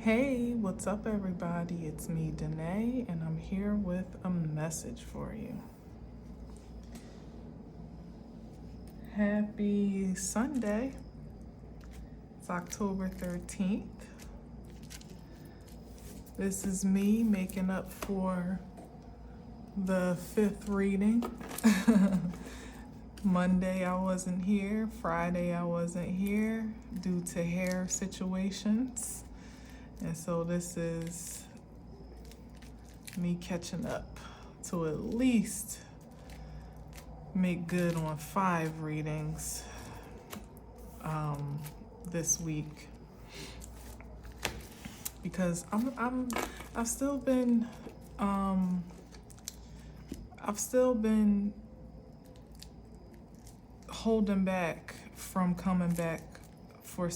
Hey, what's up, everybody? It's me, Danae, and I'm here with a message for you. Happy Sunday. It's October 13th. This is me making up for the fifth reading. Monday I wasn't here, Friday I wasn't here due to hair situations. And so this is me catching up to at least make good on 5 readings this week, because I've still been holding back from coming back for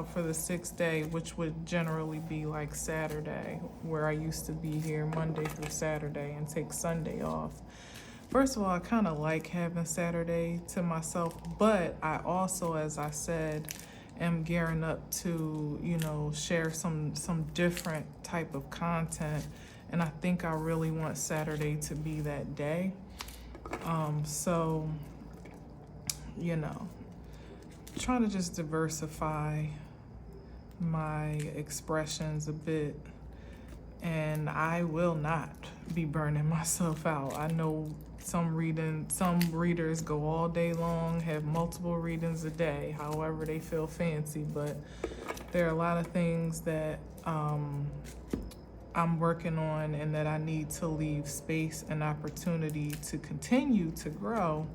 for the 6th day, which would generally be like Saturday, where I used to be here Monday through Saturday and take Sunday off. First of all, I kind of like having Saturday to myself, but I also, as I said, am gearing up to, share some different type of content. And I think I really want Saturday to be that day. So, trying to just diversify my expressions a bit, and I will not be burning myself out. I know some readers go all day long, have multiple readings a day, however they feel fancy, but there are a lot of things that I'm working on and that I need to leave space and opportunity to continue to grow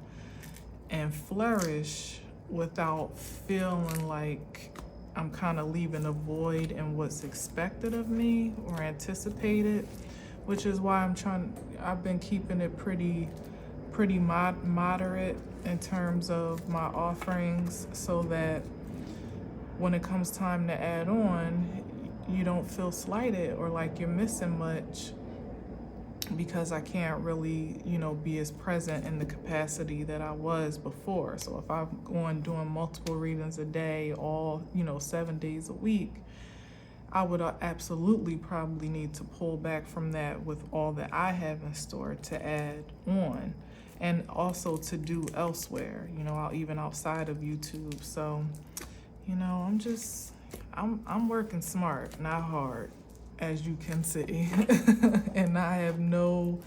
and flourish without feeling like I'm kind of leaving a void in what's expected of me or anticipated, which is why I've been keeping it pretty moderate in terms of my offerings, so that when it comes time to add on, you don't feel slighted or like you're missing much, because I can't really, be as present in the capacity that I was before. So if I'm doing multiple readings a day, all, 7 days a week, I would absolutely probably need to pull back from that with all that I have in store to add on, and also to do elsewhere, even outside of YouTube. So, I'm working smart, not hard, as you can see. And I have no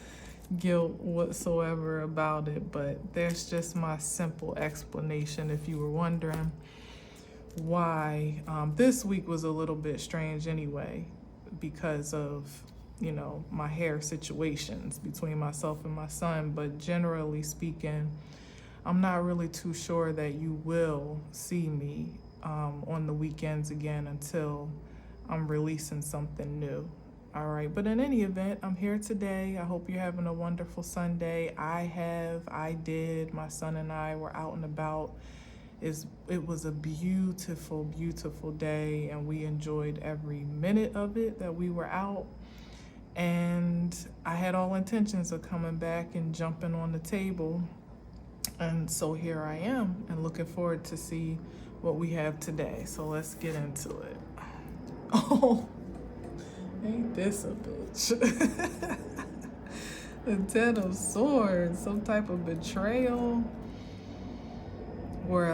guilt whatsoever about it, but there's just my simple explanation if you were wondering why this week was a little bit strange anyway, because of my hair situations between myself and my son. But generally speaking, I'm not really too sure that you will see me on the weekends again until I'm releasing something new. All right, but in any event, I'm here today. I hope you're having a wonderful Sunday. I did. My son and I were out and about. It was a beautiful, beautiful day, and we enjoyed every minute of it that we were out. And I had all intentions of coming back and jumping on the table. And so here I am, and looking forward to see what we have today. So let's get into it. Oh, ain't this a bitch? The 10 of Swords, some type of betrayal, or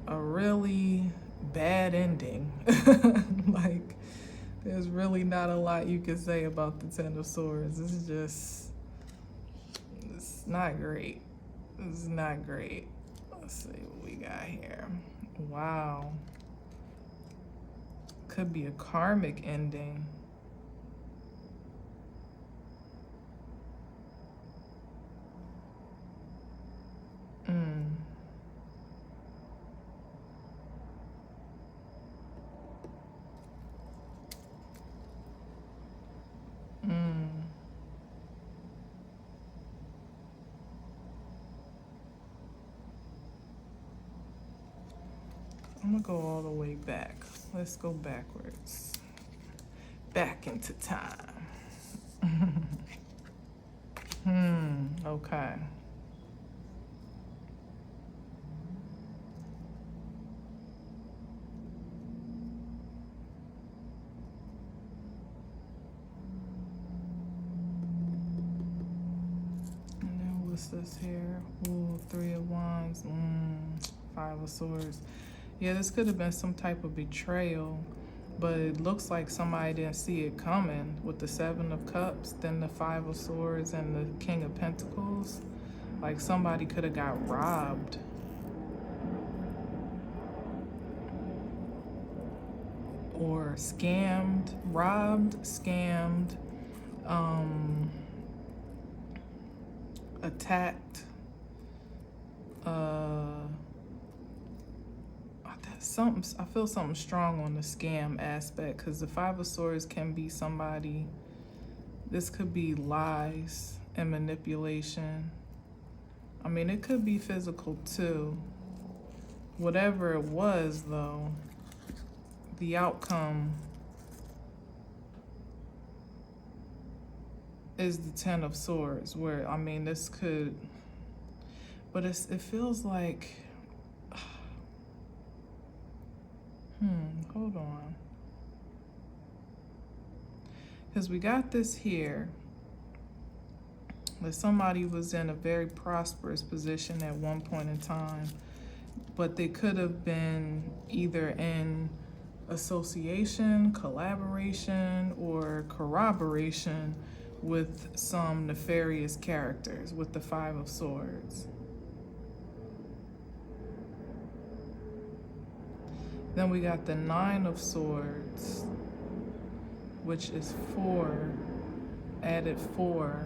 a really bad ending. Like, there's really not a lot you can say about the 10 of Swords. It's not great. It's not great. Let's see what we got here. Wow. Could be a karmic ending. I'm gonna go all the way back. Let's go backwards. Back into time. Okay. What's this here? Ooh, 3 of Wands. 5 of Swords. Yeah, this could have been some type of betrayal, but it looks like somebody didn't see it coming with the 7 of Cups, then the 5 of Swords, and the King of Pentacles. Like somebody could have got robbed. Or scammed, robbed, scammed, attacked, I feel something strong on the scam aspect, because the 5 of Swords can be somebody, this could be lies and manipulation. I mean, it could be physical too. Whatever it was though, the outcome is the 10 of Swords, where, I mean, this could, but it feels like, hold on. Because we got this here, that somebody was in a very prosperous position at one point in time, but they could have been either in association, collaboration, or corroboration with some nefarious characters with the 5 of Swords. Then we got the 9 of Swords, which is 4, added 4,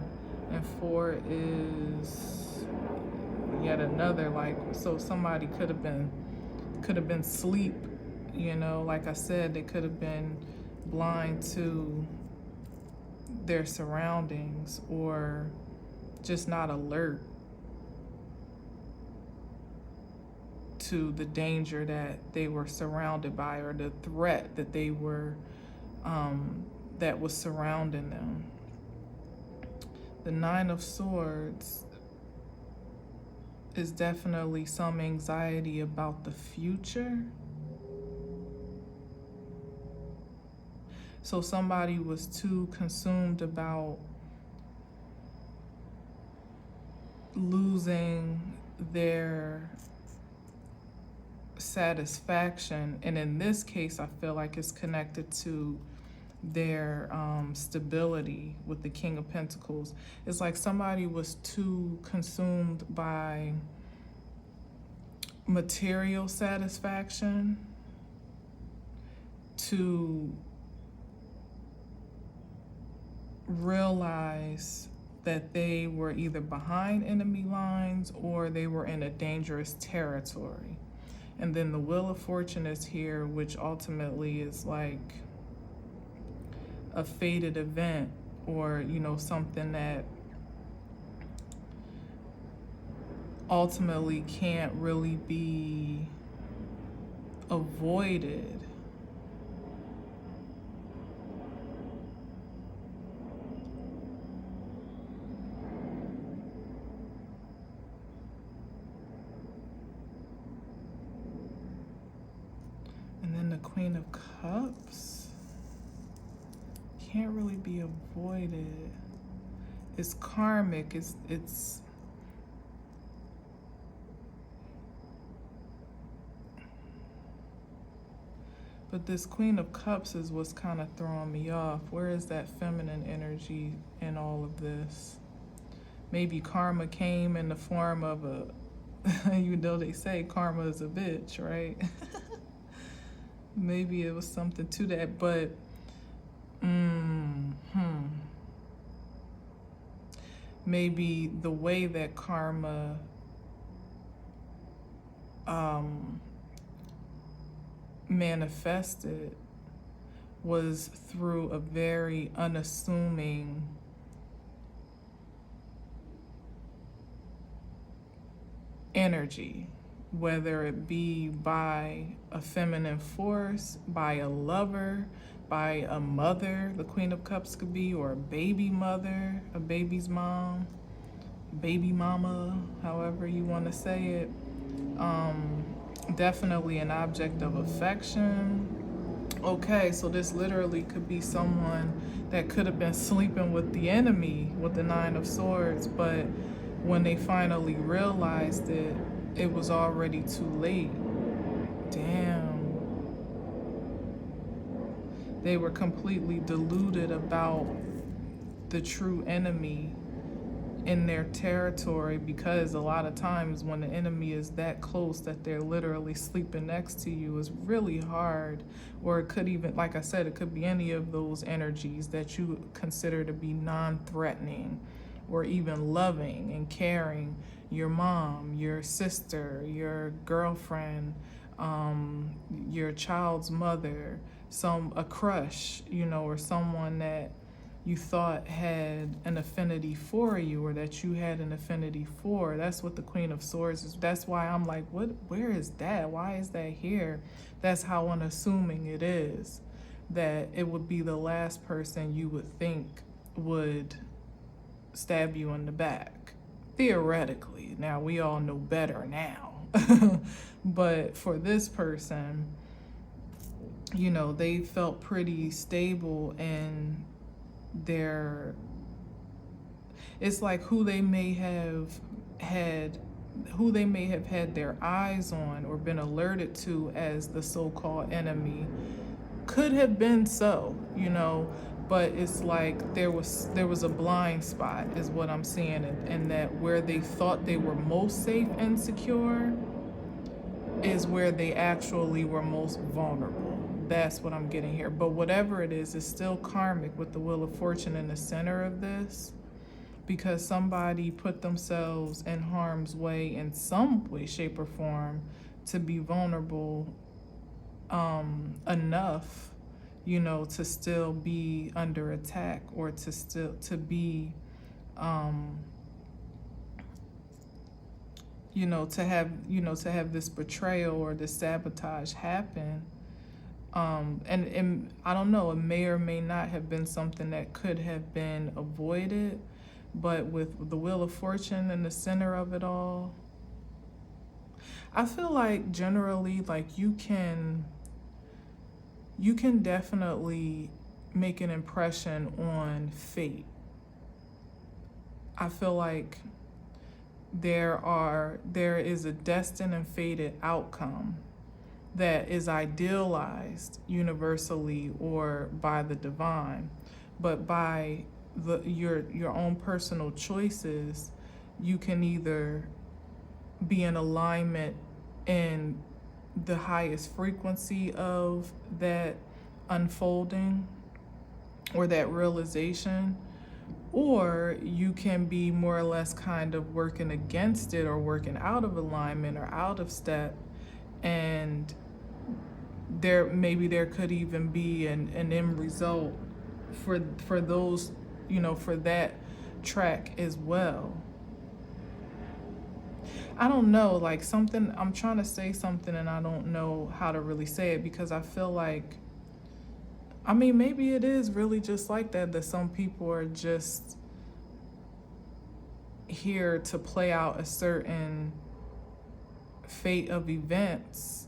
and 4 is yet another, like, so somebody could have been asleep, you know, like I said, they could have been blind to their surroundings, or just not alert to the danger that they were surrounded by, or the threat that they were that was surrounding them. The 9 of Swords is definitely some anxiety about the future. So somebody was too consumed about losing their satisfaction, and in this case I feel like it's connected to their stability with the King of Pentacles. It's like somebody was too consumed by material satisfaction to realize that they were either behind enemy lines or they were in a dangerous territory. And then the Wheel of Fortune is here, which ultimately is like a fated event, or, you know, something that ultimately can't really be avoided. And then the Queen of Cups can't really be avoided. It's karmic. It's but this Queen of Cups is what's kind of throwing me off. Where is that feminine energy in all of this? Maybe karma came in the form of a, you know, they say karma is a bitch, right? Maybe it was something to that, but maybe the way that karma manifested was through a very unassuming energy, whether it be by a feminine force, by a lover, by a mother, the Queen of Cups could be, or a baby mother, a baby's mom, baby mama, however you want to say it. Definitely an object of affection. Okay, so this literally could be someone that could have been sleeping with the enemy with the 9 of Swords, but when they finally realized it, it was already too late. Damn. They were completely deluded about the true enemy in their territory, because a lot of times when the enemy is that close that they're literally sleeping next to you, it's really hard. Or it could even, like I said, it could be any of those energies that you consider to be non-threatening or even loving and caring. Your mom, your sister, your girlfriend, your child's mother, a crush, or someone that you thought had an affinity for you, or that you had an affinity for. That's what the Queen of Swords is. That's why I'm like, where is that? Why is that here? That's how unassuming it is, that it would be the last person you would think would stab you in the back. Theoretically. Now, we all know better now. But for this person, they felt pretty stable in it's like who they may have had their eyes on or been alerted to as the so-called enemy could have been so, but it's like there was a blind spot is what I'm seeing, and that where they thought they were most safe and secure is where they actually were most vulnerable. That's what I'm getting here. But whatever it is, it's still karmic with the Wheel of Fortune in the center of this, because somebody put themselves in harm's way in some way, shape, or form to be vulnerable enough, to still be under attack, or to be to have this betrayal or this sabotage happen. And I don't know, it may or may not have been something that could have been avoided, but with the Wheel of Fortune in the center of it all, I feel like generally, like you can definitely make an impression on fate. I feel like there is a destined and fated outcome that is idealized universally or by the divine, but by your own personal choices, you can either be in alignment in the highest frequency of that unfolding or that realization, or you can be more or less kind of working against it or working out of alignment or out of step, and there could even be an end result for those, for that track as well. I don't know, like something, I'm trying to say something and I don't know how to really say it, because I feel like, maybe it is really just like that some people are just here to play out a certain fate of events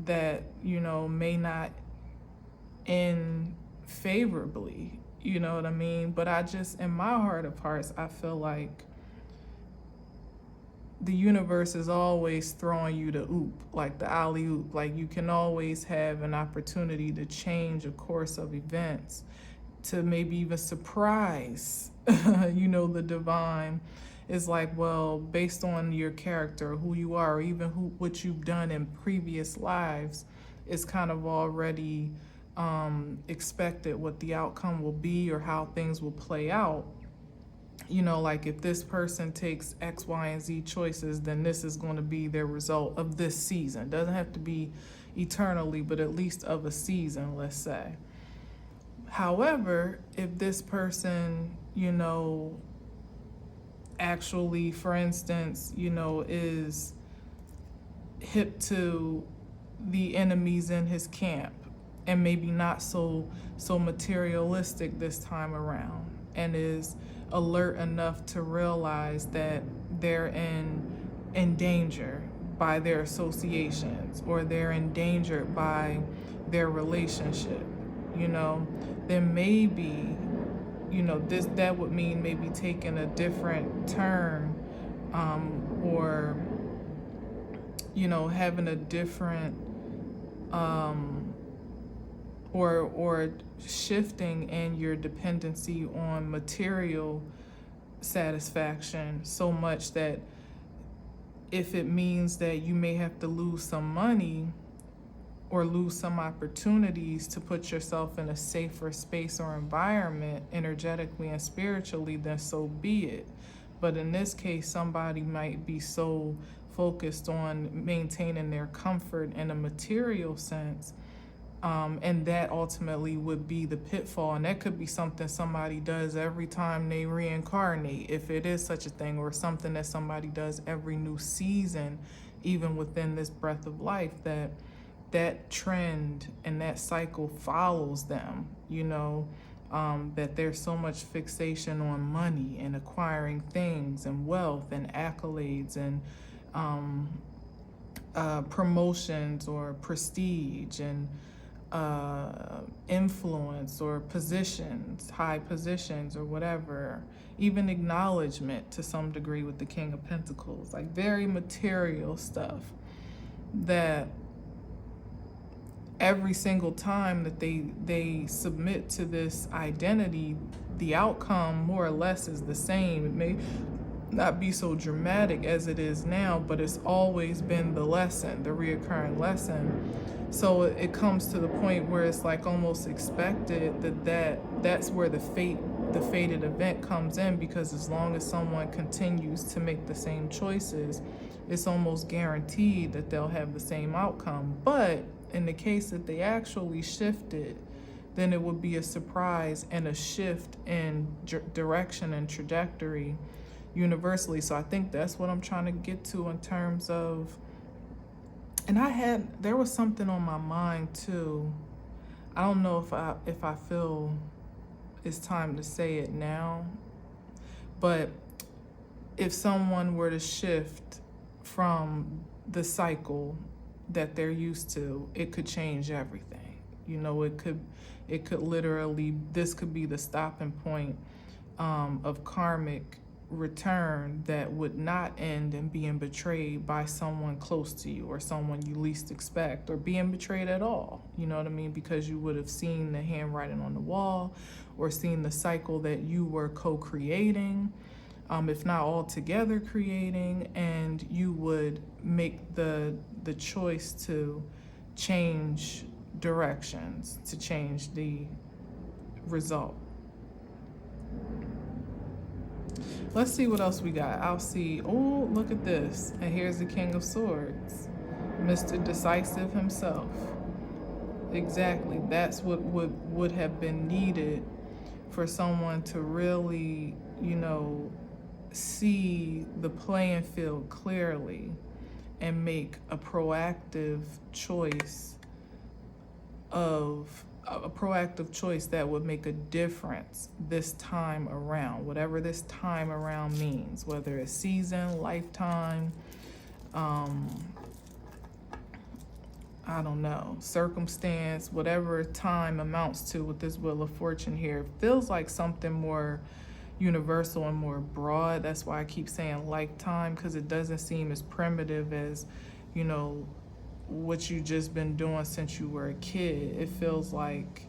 that, may not end favorably, you know what I mean? But I just, in my heart of hearts, I feel like the universe is always throwing you the oop, like the alley-oop. Like you can always have an opportunity to change a course of events, to maybe even surprise, the divine. Is like, well, based on your character, who you are, or even what you've done in previous lives, is kind of already expected what the outcome will be or how things will play out. Like if this person takes X, Y, and Z choices, then this is going to be their result of this season. Doesn't have to be eternally, but at least of a season, let's say. However, if this person, actually, for instance, is hip to the enemies in his camp, and maybe not so materialistic this time around, and is alert enough to realize that they're in danger by their associations, or they're endangered by their relationship, then maybe that would mean maybe taking a different turn, or having a different, or shifting in your dependency on material satisfaction so much that if it means that you may have to lose some money or lose some opportunities to put yourself in a safer space or environment energetically and spiritually, then so be it. But in this case, somebody might be so focused on maintaining their comfort in a material sense, and that ultimately would be the pitfall. And that could be something somebody does every time they reincarnate, if it is such a thing, or something that somebody does every new season, even within this breath of life, that trend and that cycle follows them, that there's so much fixation on money and acquiring things and wealth and accolades and promotions or prestige and influence or positions, high positions or whatever, even acknowledgement to some degree with the King of Pentacles, like very material stuff, that every single time that they submit to this identity, the outcome more or less is the same. It may not be so dramatic as it is now, but it's always been the lesson, the reoccurring lesson. So it comes to the point where it's like almost expected that's where the fated event comes in, because as long as someone continues to make the same choices, it's almost guaranteed that they'll have the same outcome. But in the case that they actually shifted, then it would be a surprise and a shift in direction and trajectory universally. So I think that's what I'm trying to get to in terms of, and there was something on my mind too. I don't know if I feel it's time to say it now, but if someone were to shift from the cycle that they're used to, it could change everything. It could literally, this could be the stopping point of karmic return that would not end in being betrayed by someone close to you or someone you least expect, or being betrayed at all. You know what I mean? Because you would have seen the handwriting on the wall or seen the cycle that you were co-creating, if not all together creating, and you would make the choice to change directions, to change the result. Let's see what else we got. I'll see, oh, look at this. And here's the King of Swords, Mr. Decisive himself. Exactly, that's what would have been needed for someone to really, see the playing field clearly and make a proactive choice that would make a difference this time around, whatever this time around means, whether it's season, lifetime, I don't know, circumstance, whatever time amounts to with this Wheel of Fortune here. It feels like something more universal and more broad. That's why I keep saying lifetime, because it doesn't seem as primitive as, what you just been doing since you were a kid. It feels like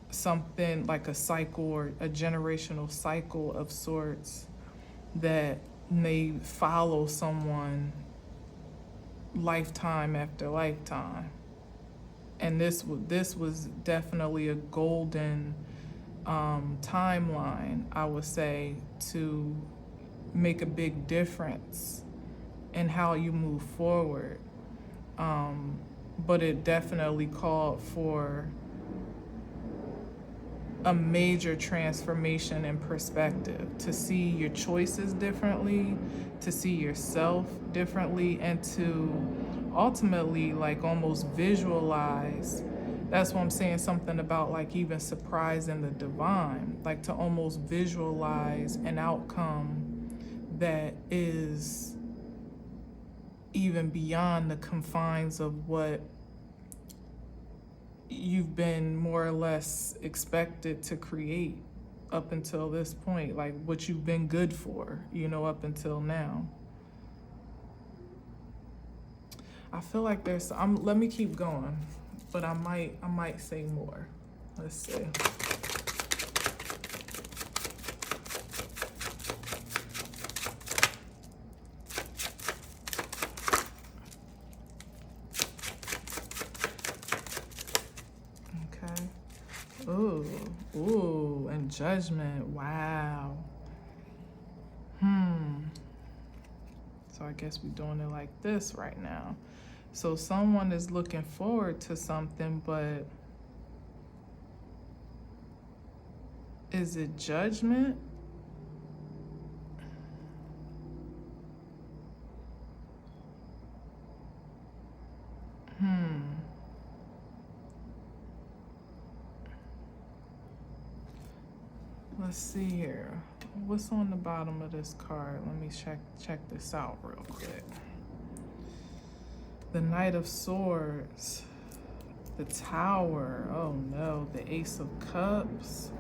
something like a cycle or a generational cycle of sorts that may follow someone lifetime after lifetime. And this was definitely a golden timeline, I would say, to make a big difference in how you move forward. But it definitely called for a major transformation in perspective, to see your choices differently, to see yourself differently, and to ultimately like almost visualize. That's what I'm saying, something about like even surprising the divine, like to almost visualize an outcome that is even beyond the confines of what you've been more or less expected to create up until this point, like what you've been good for, up until now. I feel like let me keep going, but I might say more. Let's see. Okay. Ooh, and Judgment. Wow. So I guess we're doing it like this right now. So someone is looking forward to something, but is it judgment? Let's see here. What's on the bottom of this card? Let me check this out real quick. The Knight of Swords, the Tower, oh no, the Ace of Cups,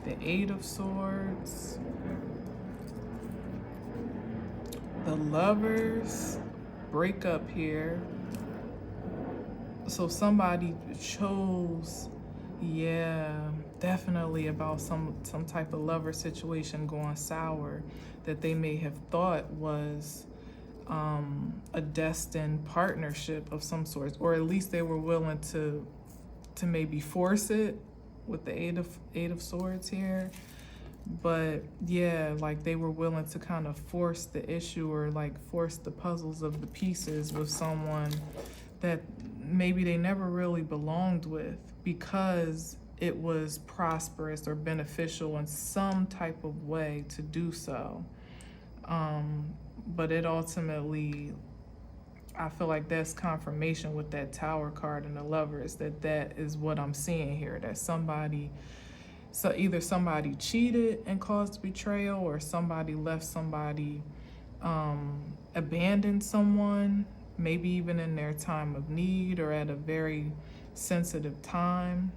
the Eight of Swords, the Lovers, breakup here. So somebody chose, yeah, definitely about some type of lover situation going sour that they may have thought was a destined partnership of some sort, or at least they were willing to maybe force it with the eight of swords here. But yeah, like they were willing to kind of force the issue, or like force the puzzles of the pieces with someone that maybe they never really belonged with, because it was prosperous or beneficial in some type of way to do so. But it ultimately, I feel like that's confirmation with that Tower card and the Lovers, that is what I'm seeing here, that either somebody cheated and caused betrayal, or somebody left somebody, abandoned someone, maybe even in their time of need or at a very sensitive time.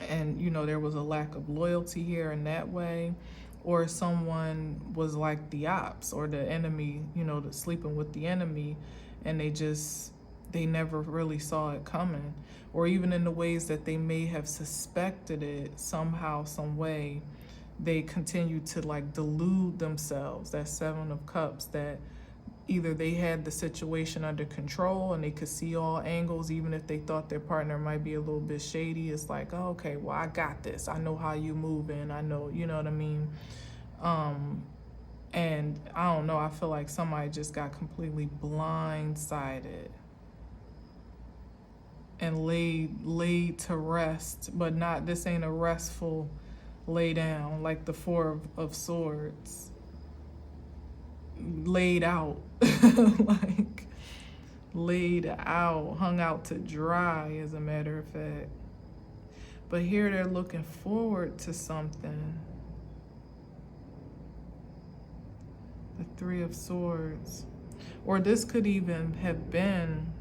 And, there was a lack of loyalty here in that way. Or someone was like the ops or the enemy, sleeping with the enemy, and they never really saw it coming. Or even in the ways that they may have suspected it, somehow, some way, they continue to like delude themselves. That Seven of Cups, that either they had the situation under control and they could see all angles, even if they thought their partner might be a little bit shady. It's like, oh, okay, well, I got this. I know how you move in. I know, you know what I mean? And I don't know, I feel like somebody just got completely blindsided and laid to rest, but this ain't a restful lay down, like the Four of Swords. Laid out, like laid out, hung out to dry, as a matter of fact. But here they're looking forward to something. The Three of Swords. Or this could even have been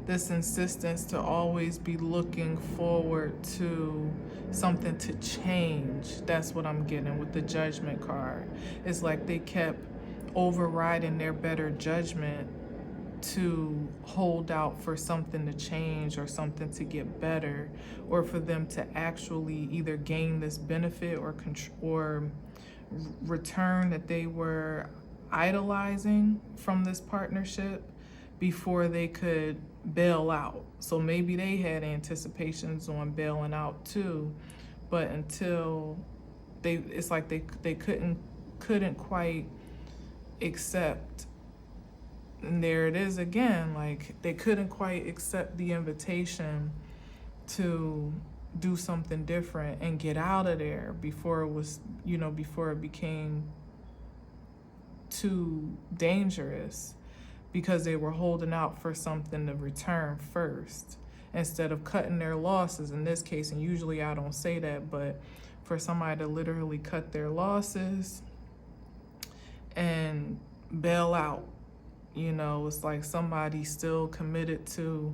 this insistence to always be looking forward to something to change. That's what I'm getting with the Judgment card. It's like they kept overriding their better judgment to hold out for something to change or something to get better, or for them to actually either gain this benefit or return that they were idolizing from this partnership before they could bail out. So maybe they had anticipations on bailing out too, but until it's like they couldn't quite accept. And there it is again, like they couldn't quite accept the invitation to do something different and get out of there before it became too dangerous, because they were holding out for something to return first instead of cutting their losses in this case. And usually I don't say that, but for somebody to literally cut their losses and bail out, it's like somebody still committed to,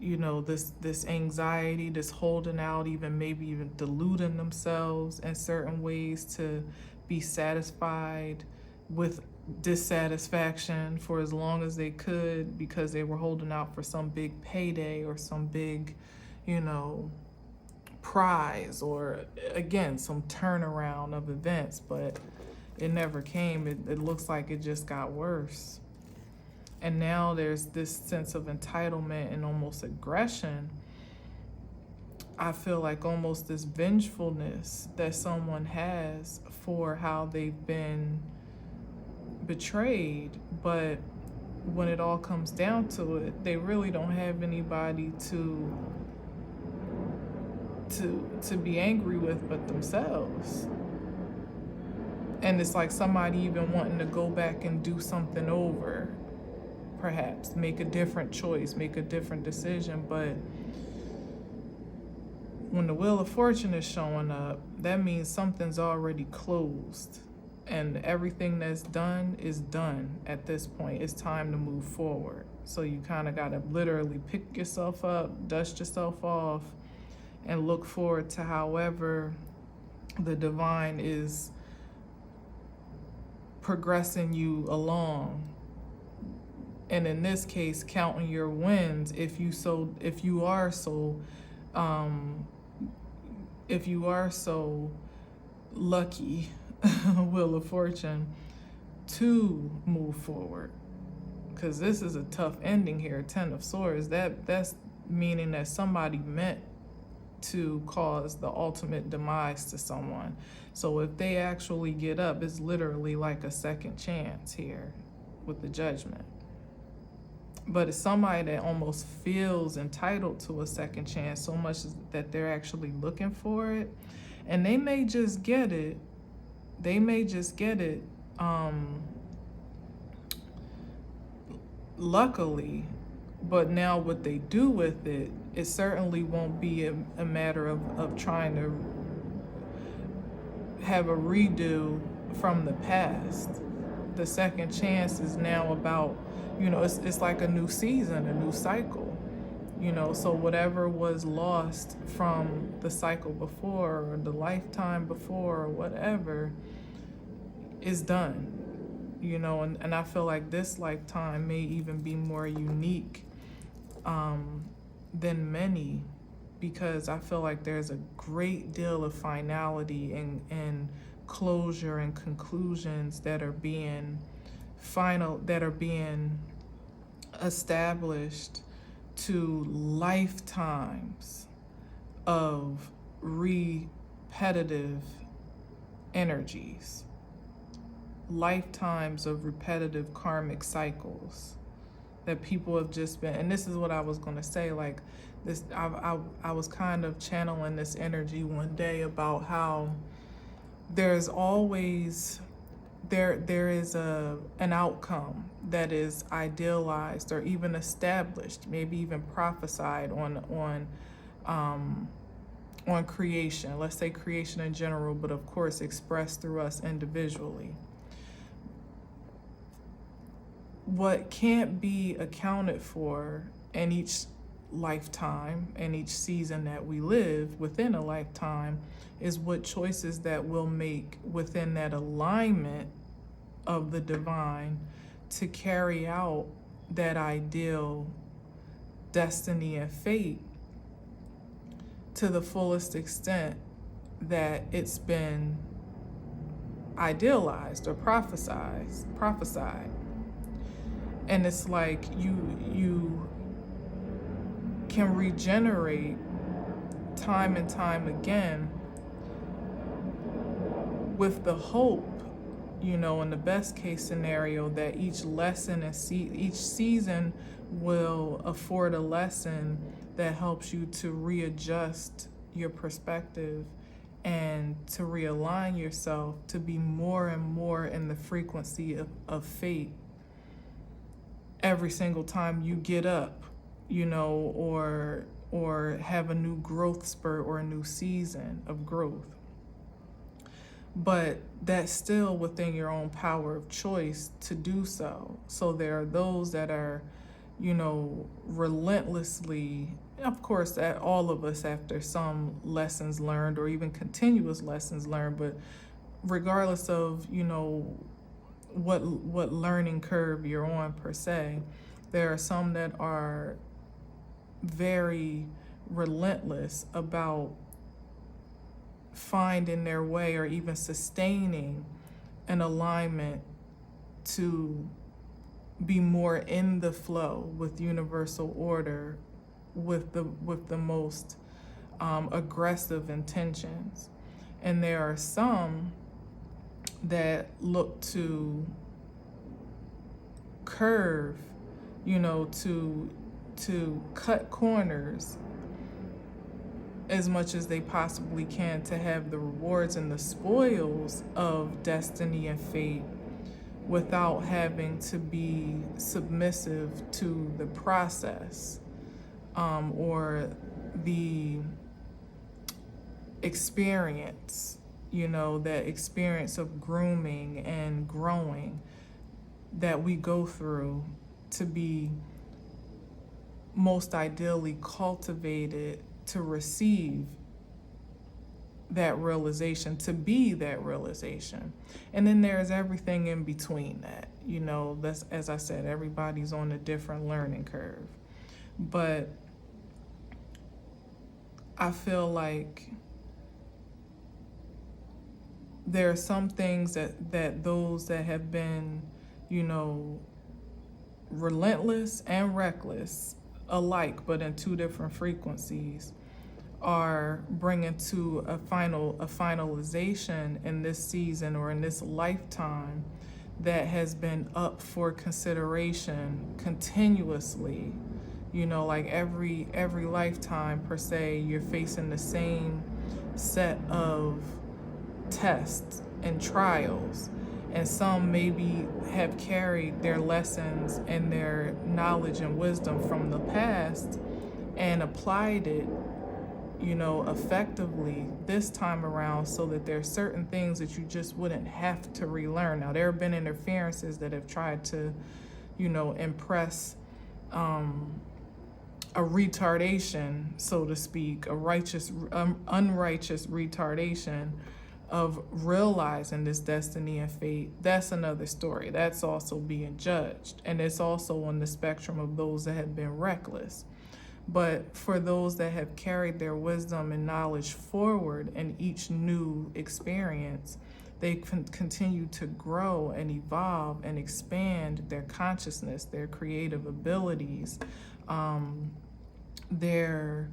you know, this anxiety, this holding out, even maybe even deluding themselves in certain ways to be satisfied with dissatisfaction for as long as they could, because they were holding out for some big payday or some big, you know, prize, or again, some turnaround of events, but it never came. It looks like it just got worse. And now there's this sense of entitlement and almost aggression. I feel like almost this vengefulness that someone has for how they've been betrayed. But when it all comes down to it, they really don't have anybody to be angry with but themselves. And it's like somebody even wanting to go back and do something over, perhaps make a different choice, make a different decision. But when the Wheel of Fortune is showing up, that means something's already closed, and everything that's done is done at this point. It's time to move forward. So you kind of got to literally pick yourself up, dust yourself off, and look forward to however the divine is progressing you along. And in this case, counting your wins if you are so lucky, Wheel of Fortune, to move forward. Because this is a tough ending here, Ten of Swords. That's meaning that somebody meant to cause the ultimate demise to someone. So if they actually get up, it's literally like a second chance here with the Judgment. But it's somebody that almost feels entitled to a second chance, so much that they're actually looking for it. And they may just get it. Luckily. But now what they do with it, it certainly won't be a matter of trying to have a redo from the past. The second chance is now about, you know, it's like a new season, a new cycle, you know. So whatever was lost from the cycle before, or the lifetime before, or whatever, is done, you know. And I feel like this lifetime may even be more unique than many, because I feel like there's a great deal of finality and closure and conclusions that are being established to lifetimes of repetitive energies, lifetimes of repetitive karmic cycles that people have just been. And this is what I was going to say, like this, I was kind of channeling this energy one day about how there's always there is an outcome that is idealized or even established, maybe even prophesied on creation. Let's say creation in general, but of course expressed through us individually. What can't be accounted for in each lifetime and each season that we live within a lifetime is what choices that we'll make within that alignment of the divine to carry out that ideal destiny and fate to the fullest extent that it's been idealized or prophesied. And it's like you can regenerate time and time again with the hope, you know, in the best case scenario, that each lesson and each season will afford a lesson that helps you to readjust your perspective and to realign yourself to be more and more in the frequency of fate every single time you get up, you know, or have a new growth spurt or a new season of growth. But that's still within your own power of choice to do so. So there are those that are, relentlessly, of course, at all of us after some lessons learned or even continuous lessons learned, but regardless of, what learning curve you're on per se, there are some that are very relentless about finding their way or even sustaining an alignment to be more in the flow with universal order, with the most aggressive intentions. And there are some that look to curve, to cut corners as much as they possibly can to have the rewards and the spoils of destiny and fate without having to be submissive to the process, or the experience, that experience of grooming and growing that we go through to be most ideally cultivated to receive that realization, to be that realization. And then there's everything in between that. That's, as I said, everybody's on a different learning curve. But I feel like there are some things that those that have been, relentless and reckless alike, but in two different frequencies, are bringing to a finalization in this season or in this lifetime that has been up for consideration continuously. Like every lifetime per se, you're facing the same set of tests and trials, and some maybe have carried their lessons and their knowledge and wisdom from the past and applied it, effectively this time around, so that there's certain things that you just wouldn't have to relearn. Now, there have been interferences that have tried to, impress a retardation, so to speak, a unrighteous retardation of realizing this destiny and fate. That's another story. That's also being judged. And it's also on the spectrum of those that have been reckless. But for those that have carried their wisdom and knowledge forward in each new experience, they continue to grow and evolve and expand their consciousness, their creative abilities, their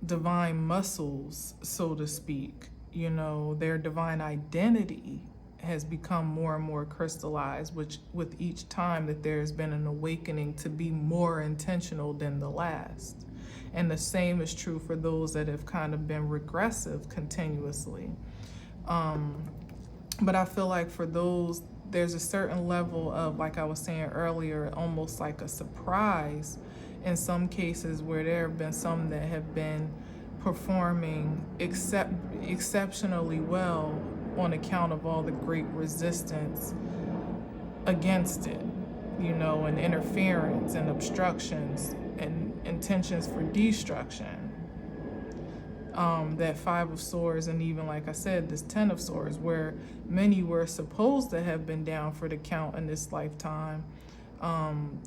divine muscles, so to speak. Their divine identity has become more and more crystallized, which with each time that there's been an awakening to be more intentional than the last. And the same is true for those that have kind of been regressive continuously. But I feel like for those, there's a certain level of, like I was saying earlier, almost like a surprise in some cases, where there have been some that have been performing exceptionally well on account of all the great resistance against it, and interference and obstructions and intentions for destruction. That Five of Swords, and even, like I said, this Ten of Swords, where many were supposed to have been down for the count in this lifetime, on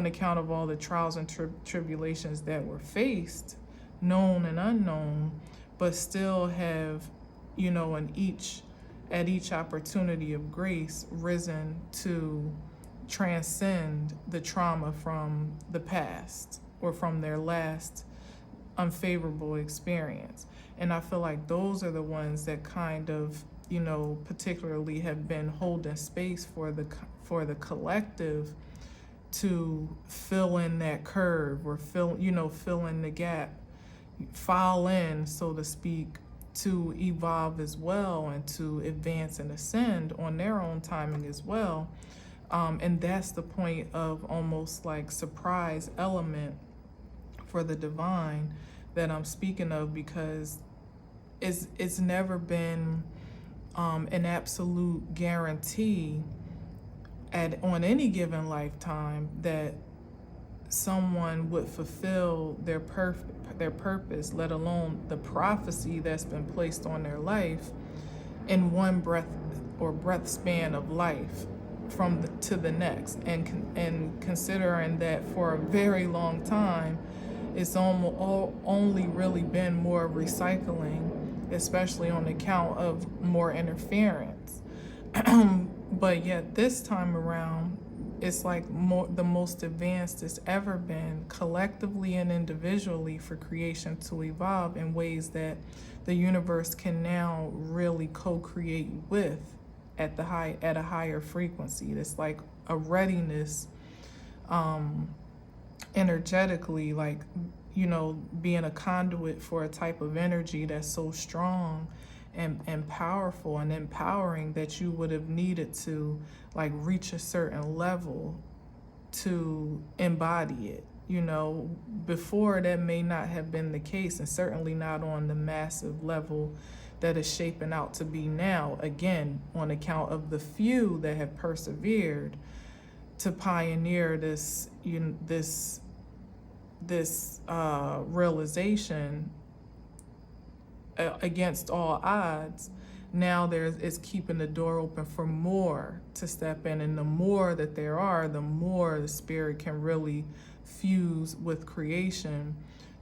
account of all the trials and tribulations that were faced, known and unknown, but still have, at each opportunity of grace, risen to transcend the trauma from the past or from their last unfavorable experience. And I feel like those are the ones that kind of, particularly have been holding space for the collective to fill in that curve, or fill in the gap, file in, so to speak, to evolve as well and to advance and ascend on their own timing as well. And that's the point of almost like surprise element for the divine that I'm speaking of, because it's never been an absolute guarantee on any given lifetime that someone would fulfill their purpose, let alone the prophecy that's been placed on their life in one breath span of life to the next. And considering that for a very long time, it's only really been more recycling, especially on account of more interference. But yet this time around, it's like the most advanced it's ever been, collectively and individually, for creation to evolve in ways that the universe can now really co-create with at a higher frequency. It's like a readiness, energetically, like, being a conduit for a type of energy that's so strong and powerful and empowering that you would have needed to like reach a certain level to embody it. Before that may not have been the case, and certainly not on the massive level that is shaping out to be now, again, on account of the few that have persevered to pioneer this realization against all odds. Now it's keeping the door open for more to step in, and the more that there are, the more the spirit can really fuse with creation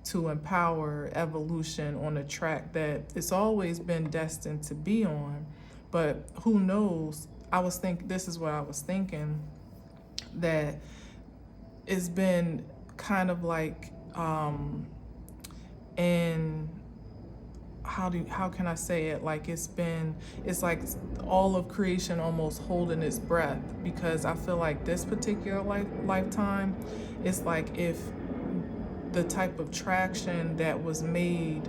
to empower evolution on a track that it's always been destined to be on. But who knows? This is what I was thinking, that it's been kind of like how can I say it? Like it's like all of creation almost holding its breath, because I feel like this particular lifetime, it's like if the type of traction that was made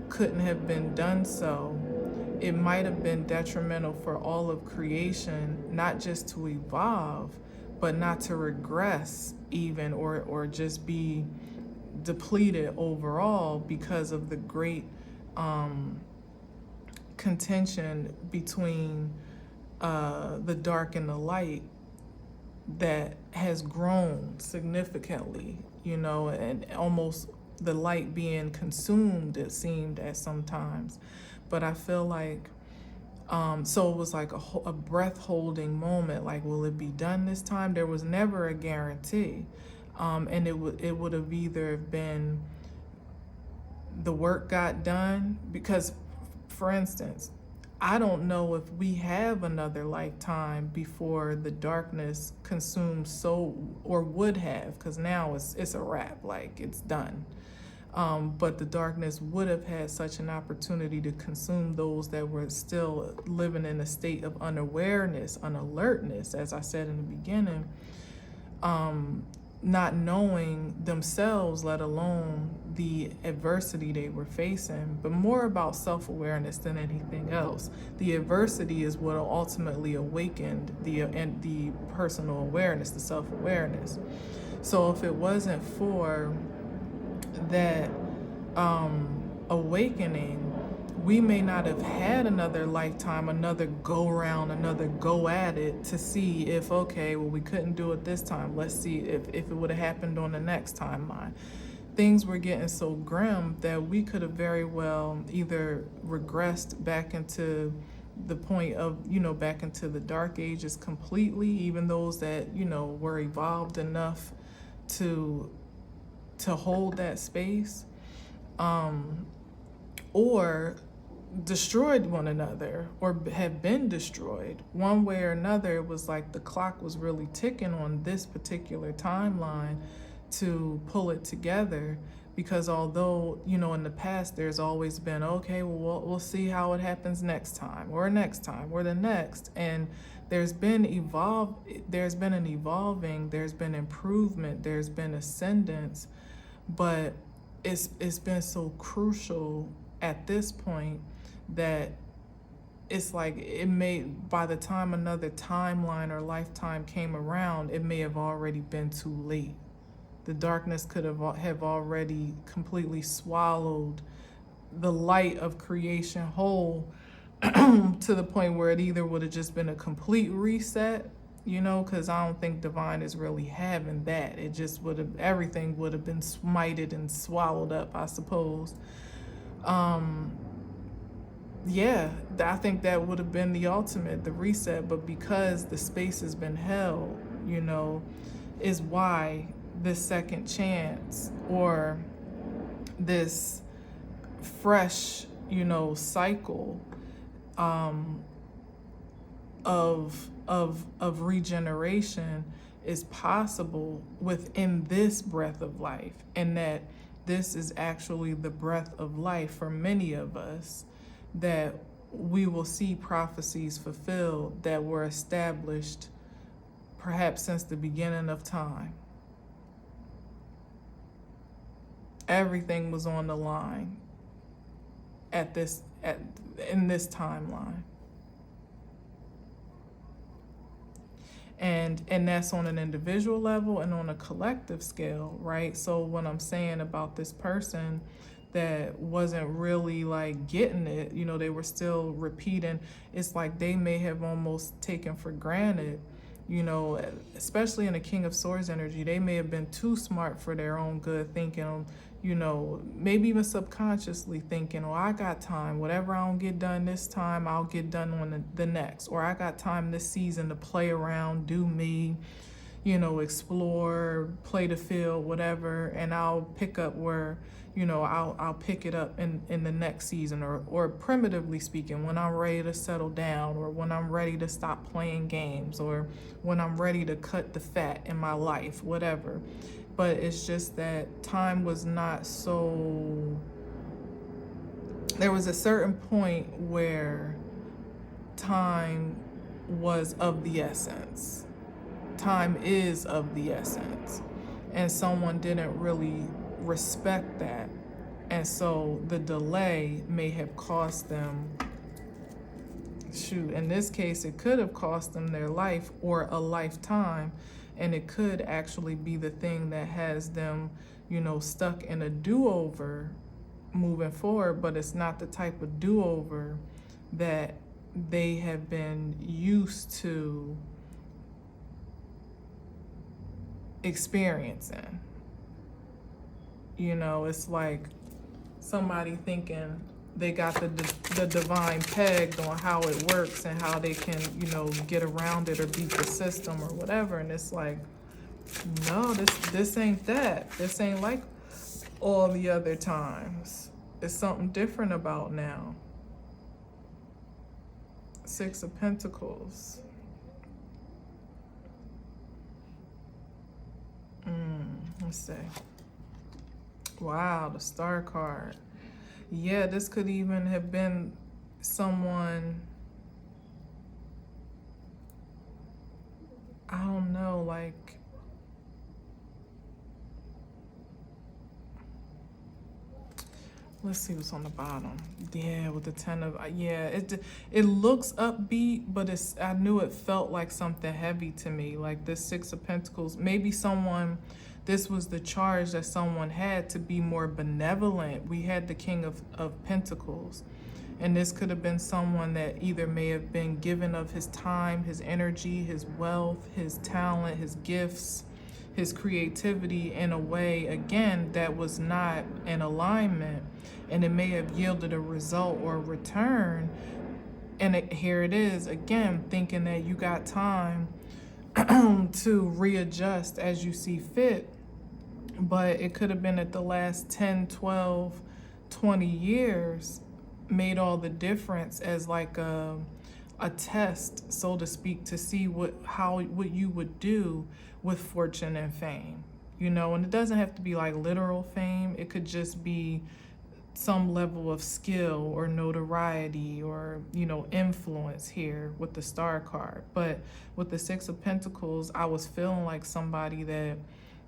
couldn't have been done so, it might have been detrimental for all of creation, not just to evolve, but not to regress even, or just be depleted overall because of the great contention between the dark and the light that has grown significantly, and almost the light being consumed, it seemed at sometimes. But I feel like, so it was like a breath-holding moment, like, will it be done this time? There was never a guarantee. And it would have either been the work got done, because, for instance, I don't know if we have another lifetime before the darkness consumes or would have, because now it's a wrap, like it's done. But the darkness would have had such an opportunity to consume those that were still living in a state of unawareness, unalertness, as I said in the beginning, not knowing themselves, let alone the adversity they were facing, but more about self-awareness than anything else. The adversity is what ultimately awakened the personal awareness, the self-awareness. So if it wasn't for that awakening, we may not have had another lifetime, another go round, another go at it to see if, okay, well, we couldn't do it this time. Let's see if it would have happened on the next timeline. Things were getting so grim that we could have very well either regressed back into the point of, back into the dark ages completely, even those that, were evolved enough to hold that space, or destroyed one another, or have been destroyed. One way or another, it was like the clock was really ticking on this particular timeline to pull it together, because although, in the past there's always been, okay, well, we'll see how it happens next time, or the next, and there's been an evolving, there's been improvement, there's been ascendance, but it's been so crucial at this point that it's like by the time another timeline or lifetime came around, it may have already been too late. The darkness could have already completely swallowed the light of creation whole, to the point where it either would have just been a complete reset, you know, because I don't think divine is really having that. It just would have, everything would have been smited and swallowed up, I suppose. Yeah, I think that would have been the ultimate, the reset. But because the space has been held, you know, is why this second chance or this fresh, you know, cycle of regeneration is possible within this breath of life, and that this is actually the breath of life for many of us, that we will see prophecies fulfilled that were established perhaps since the beginning of time. Everything was on the line in this timeline. And that's on an individual level and on a collective scale, right? So what I'm saying about this person that wasn't really like getting it, you know, they were still repeating, it's like they may have almost taken for granted, you know, especially in the King of Swords energy, they may have been too smart for their own good, thinking, you know, maybe even subconsciously thinking, oh, I got time. Whatever I don't get done this time, I'll get done on the next. Or I got time this season to play around, do me, you know, explore, play the field, whatever, and I'll pick up where, you know, I'll pick it up in the next season, or primitively speaking, when I'm ready to settle down, or when I'm ready to stop playing games, or when I'm ready to cut the fat in my life, whatever. But it's just that time was not so, there was a certain point where time was of the essence. Time is of the essence. And someone didn't really respect that. And so the delay may have cost them, shoot, in this case, it could have cost them their life or a lifetime. And it could actually be the thing that has them, you know, stuck in a do-over moving forward, but it's not the type of do-over that they have been used to experiencing. You know, it's like somebody thinking they got the divine pegged on how it works and how they can, you know, get around it or beat the system or whatever. And it's like, no, this ain't that. This ain't like all the other times. It's something different about now. Six of Pentacles. Let's see. Wow, the Star card. Yeah, this could even have been someone, I don't know, like, let's see what's on the bottom. Yeah, with the 10 of, yeah, it looks upbeat, but I knew it felt like something heavy to me, like this 6 of Pentacles. Maybe someone, this was the charge that someone had to be more benevolent. We had the King of Pentacles. And this could have been someone that either may have been given of his time, his energy, his wealth, his talent, his gifts, his creativity in a way, again, that was not in alignment. And it may have yielded a result or a return. And here it is, again, thinking that you got time to readjust as you see fit. But it could have been that the last 10, 12, 20 years made all the difference as like a test, so to speak, to see what you would do with fortune and fame. You know, and it doesn't have to be like literal fame. It could just be some level of skill or notoriety or, you know, influence here with the Star card. But with the 6 of Pentacles, I was feeling like somebody that,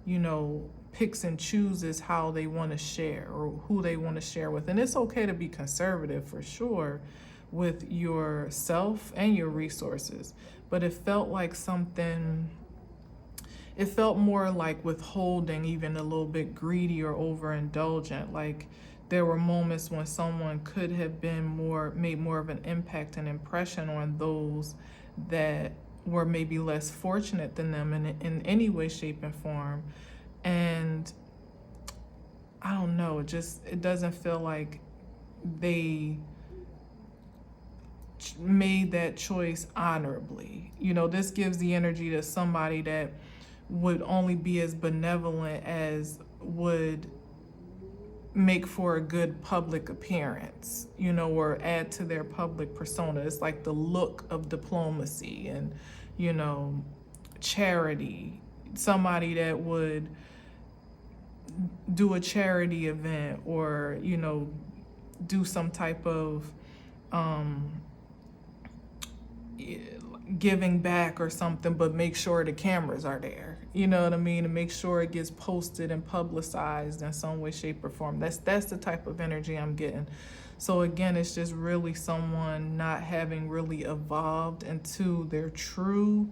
you know, picks and chooses how they want to share or who they want to share with. And it's okay to be conservative for sure with yourself and your resources. But it felt like something, it felt more like withholding, even a little bit greedy or overindulgent. Like there were moments when someone could have been made more of an impact and impression on those that were maybe less fortunate than them in any way, shape, and form. And I don't know, it doesn't feel like they made that choice honorably. This gives the energy to somebody that would only be as benevolent as would make for a good public appearance, or add to their public persona. It's like the look of diplomacy and, charity. Somebody that would do a charity event or, do some type of giving back or something, but make sure the cameras are there. You know what I mean? And make sure it gets posted and publicized in some way, shape, or form. That's the type of energy I'm getting. So again, it's just really someone not having really evolved into their true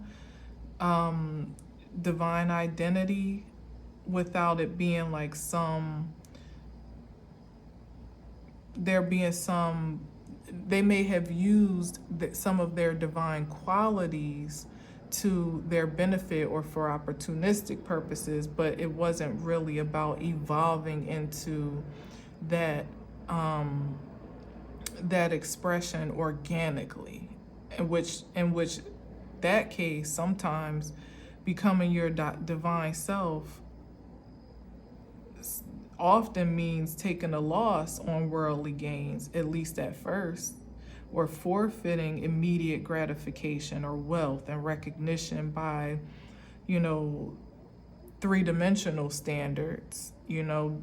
divine identity without it being like they may have used some of their divine qualities to their benefit or for opportunistic purposes, but it wasn't really about evolving into that that expression organically, in which that case sometimes becoming your divine self often means taking a loss on worldly gains, at least at first, or forfeiting immediate gratification or wealth and recognition by, three-dimensional standards,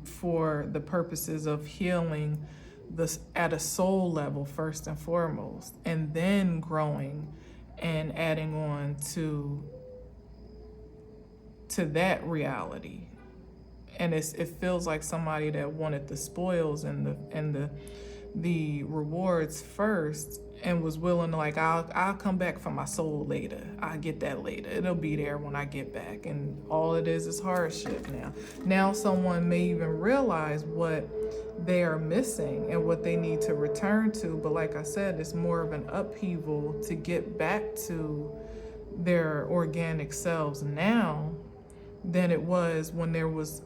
for the purposes of healing this at a soul level first and foremost, and then growing and adding on to that reality. And it feels like somebody that wanted the spoils and the rewards first and was willing to, like, I'll come back for my soul later. I'll get that later. It'll be there when I get back. And all it is hardship now. Now someone may even realize what they are missing and what they need to return to. But like I said, it's more of an upheaval to get back to their organic selves now than it was when there was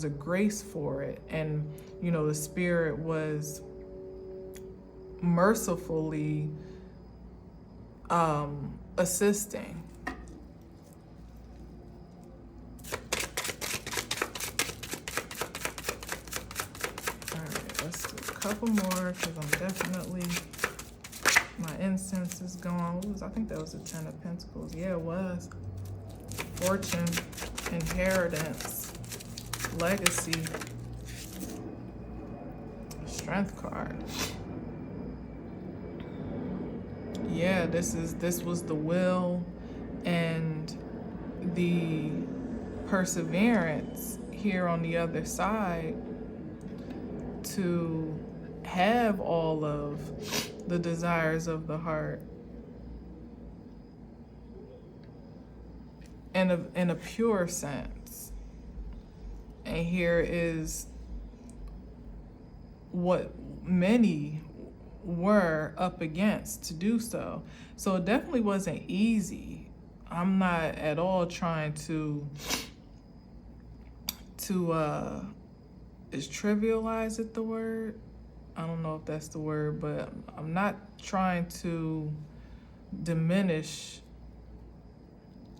a grace for it, and the spirit was mercifully assisting. All right, let's do a couple more because I'm definitely, my incense is gone. I think that was the 10 of Pentacles. Yeah, it was. Fortune, inheritance, legacy, strength card. Yeah, this was the will and the perseverance here on the other side to have all of the desires of the heart in a pure sense. And here is what many were up against to do so. So it definitely wasn't easy. I'm not at all trying to is trivialize it the word? I don't know if that's the word, but I'm not trying to diminish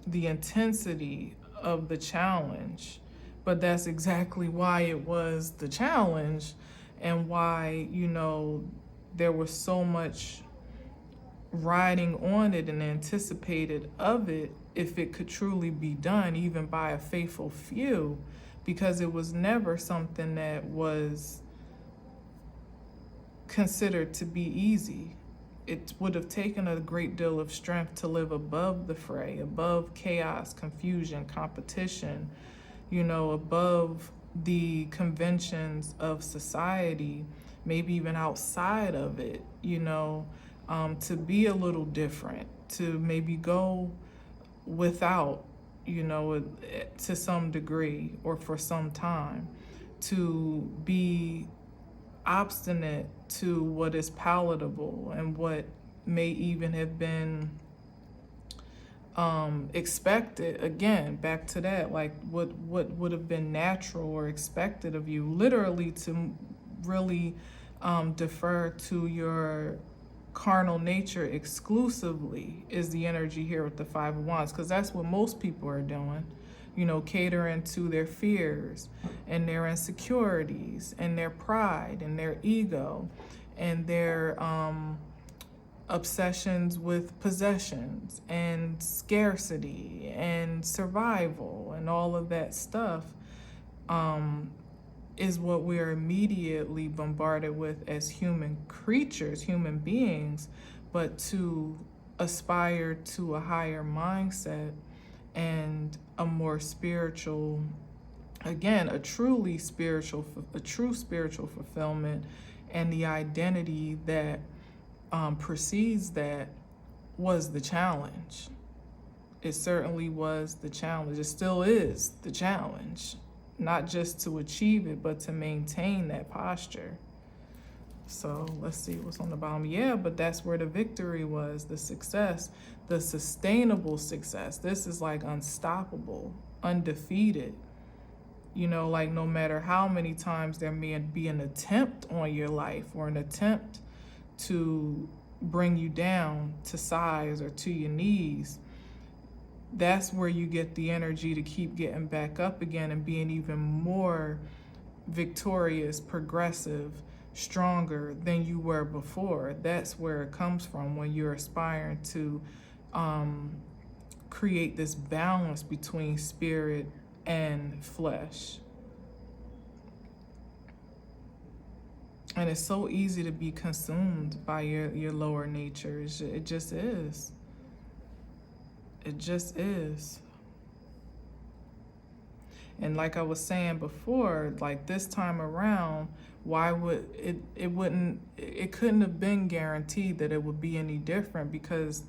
the intensity of the challenge, but that's exactly why it was the challenge and why, there was so much riding on it and anticipated of it if it could truly be done, even by a faithful few, because it was never something that was considered to be easy. It would have taken a great deal of strength to live above the fray, above chaos, confusion, competition, above the conventions of society, maybe even outside of it, to be a little different, to maybe go without, to some degree or for some time, to be obstinate to what is palatable and what may even have been expected. Again, back to that, like what would have been natural or expected of you, literally to really defer to your carnal nature exclusively, is the energy here with the Five of Wands, because that's what most people are doing, you know, catering to their fears and their insecurities and their pride and their ego and their obsessions with possessions and scarcity and survival and all of that stuff, is what we're immediately bombarded with as human creatures, human beings. But to aspire to a higher mindset and a more spiritual, again, a true spiritual fulfillment, and the identity that precedes that, was the challenge. It certainly was the challenge. It still is the challenge, not just to achieve it, but to maintain that posture. So let's see what's on the bottom. Yeah, but that's where the victory was, the success, the sustainable success. This is like unstoppable, undefeated. You know, like no matter how many times there may be an attempt on your life or an attempt to bring you down to size or to your knees, that's where you get the energy to keep getting back up again and being even more victorious, progressive, stronger than you were before. That's where it comes from, when you're aspiring to create this balance between spirit and flesh. And it's so easy to be consumed by your lower nature. It just is. It just is. And like I was saying before, like this time around, why would it couldn't have been guaranteed that it would be any different, because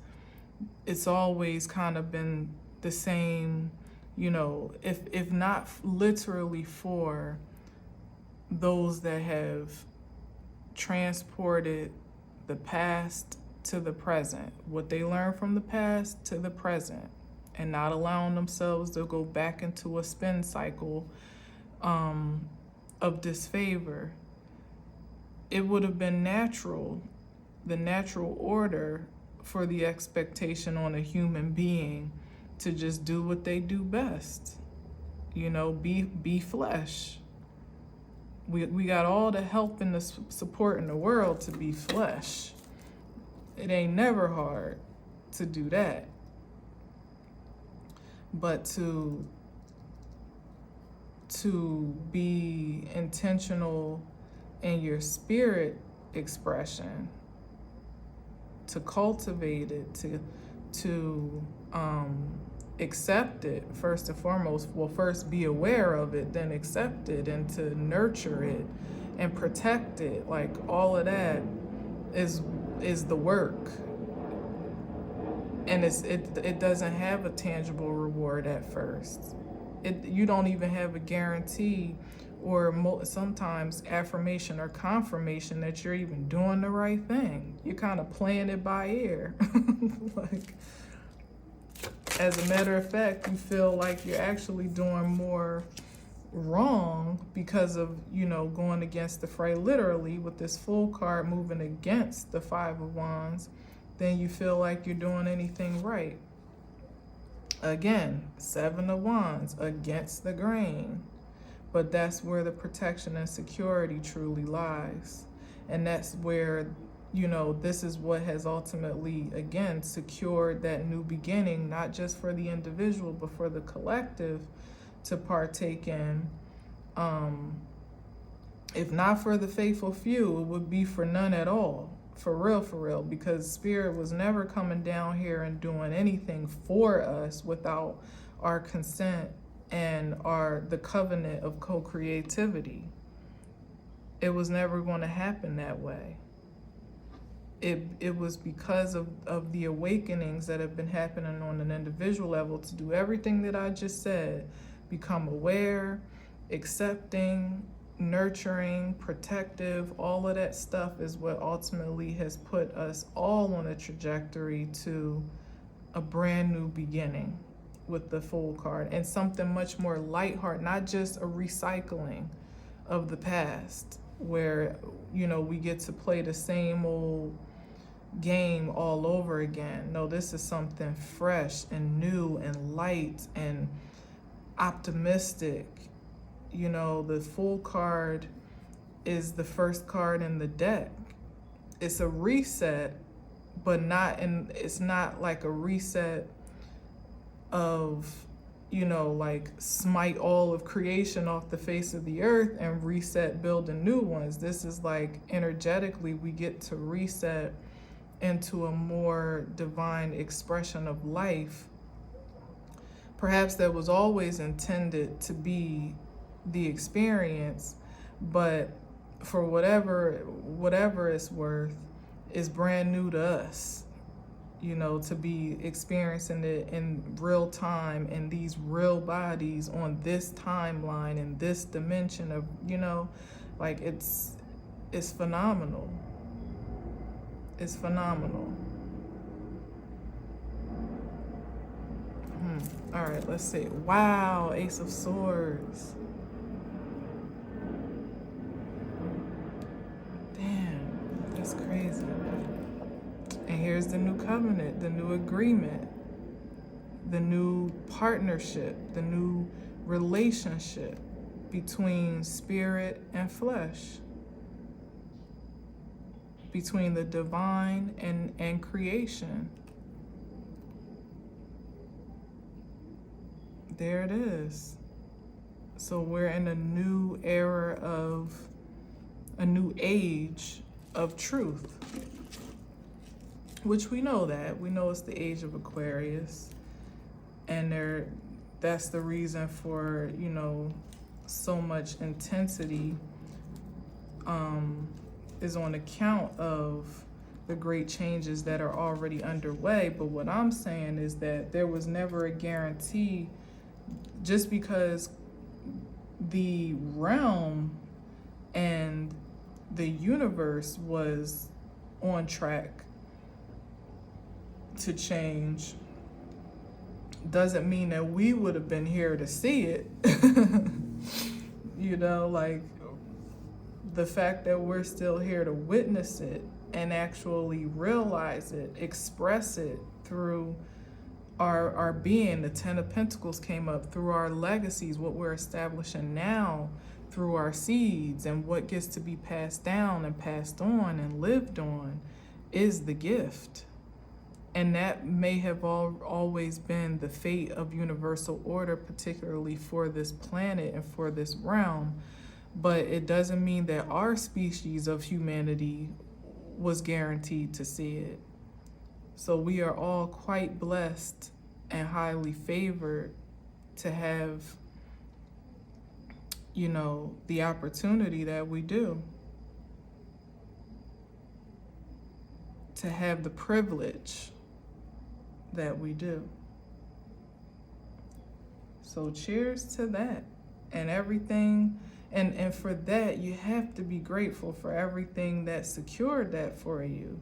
it's always kind of been the same, you know, if not literally for those that have transported the past to the present, what they learned from the past to the present, and not allowing themselves to go back into a spin cycle of disfavor. It would have been natural, the natural order for the expectation on a human being to just do what they do best. You know, be flesh. We got all the help and the support in the world to be flesh. It ain't never hard to do that. But to be intentional in your spirit expression, to cultivate it, to accept it first and foremost. Well, first be aware of it, then accept it, and to nurture it and protect it. Like all of that is the work. And it doesn't have a tangible reward at first. You don't even have a guarantee or sometimes affirmation or confirmation that you're even doing the right thing. You're kind of playing it by ear. Like, as a matter of fact, you feel like you're actually doing more wrong because of, you know, going against the fray, literally, with this Fool card moving against the Five of Wands, then you feel like you're doing anything right. Again, Seven of Wands, against the grain. But that's where the protection and security truly lies. And that's where, you know, this is what has ultimately, again, secured that new beginning, not just for the individual, but for the collective to partake in. If not for the faithful few, it would be for none at all. For real, because Spirit was never coming down here and doing anything for us without our consent and the covenant of co-creativity. It was never going to happen that way. It was because of the awakenings that have been happening on an individual level to do everything that I just said. Become aware, accepting, nurturing, protective, all of that stuff is what ultimately has put us all on a trajectory to a brand new beginning with the Fool card, and something much more lighthearted, not just a recycling of the past where, you know, we get to play the same old game all over again. No, this is something fresh and new and light and optimistic. You know, the Fool card is the first card in the deck. It's a reset, but it's not like a reset of, you know, like smite all of creation off the face of the earth and reset building new ones. This is like energetically we get to reset into a more divine expression of life, perhaps that was always intended to be the experience, but for whatever it's worth, is brand new to us, you know, to be experiencing it in real time in these real bodies on this timeline in this dimension of, you know, like it's phenomenal. It's phenomenal. All right, let's see. Wow, Ace of Swords. Damn, that's crazy. And here's the new covenant, the new agreement, the new partnership, the new relationship between spirit and flesh, between the divine and creation. There it is. So we're in a new era of, a new age of truth, which we know that. We know it's the age of Aquarius. And that's the reason for, you know, so much intensity is on account of the great changes that are already underway. But what I'm saying is that there was never a guarantee. Just because the realm and the universe was on track to change doesn't mean that we would have been here to see it. You know, like the fact that we're still here to witness it and actually realize it, express it through our being. The Ten of Pentacles came up through our legacies, what we're establishing now through our seeds, and what gets to be passed down and passed on and lived on is the gift. And that may have always been the fate of universal order, particularly for this planet and for this realm. But it doesn't mean that our species of humanity was guaranteed to see it. So we are all quite blessed and highly favored to have, you know, the opportunity that we do, to have the privilege that we do. So cheers to that and everything. And for that, you have to be grateful for everything that secured that for you.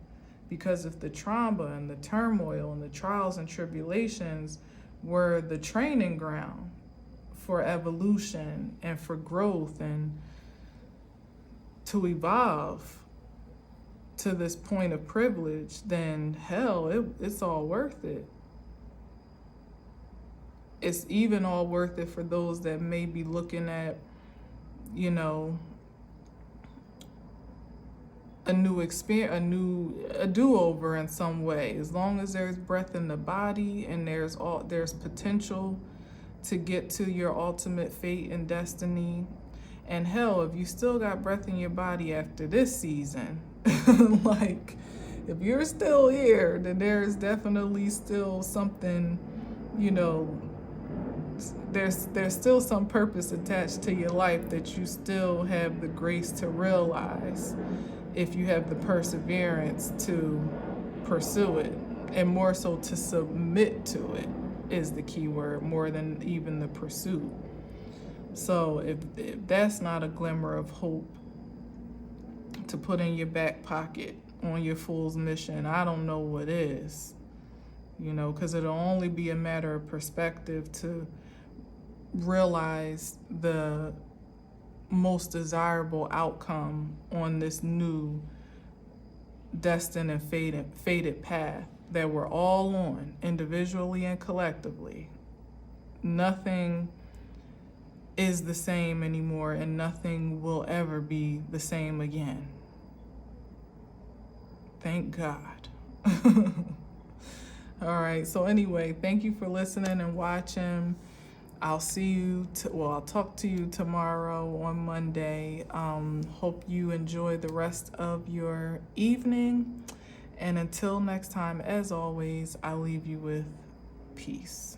Because if the trauma and the turmoil and the trials and tribulations were the training ground for evolution and for growth and to evolve to this point of privilege, then hell, it's all worth it. It's even all worth it for those that may be looking at, you know, a new experience, a do-over in some way. As long as there's breath in the body and there's potential to get to your ultimate fate and destiny. And hell, if you still got breath in your body after this season, like if you're still here, then there's definitely still something, you know, there's still some purpose attached to your life that you still have the grace to realize, if you have the perseverance to pursue it, and more so to submit to it is the key word, more than even the pursuit. So if that's not a glimmer of hope to put in your back pocket on your fool's mission, I don't know what is. you know, because it'll only be a matter of perspective to realize the most desirable outcome on this new destined and fated path that we're all on, individually and collectively. Nothing is the same anymore, and nothing will ever be the same again. Thank God. All right, so anyway, thank you for listening and watching. I'll see you, I'll talk to you tomorrow on Monday. Hope you enjoy the rest of your evening. And until next time, as always, I leave you with peace.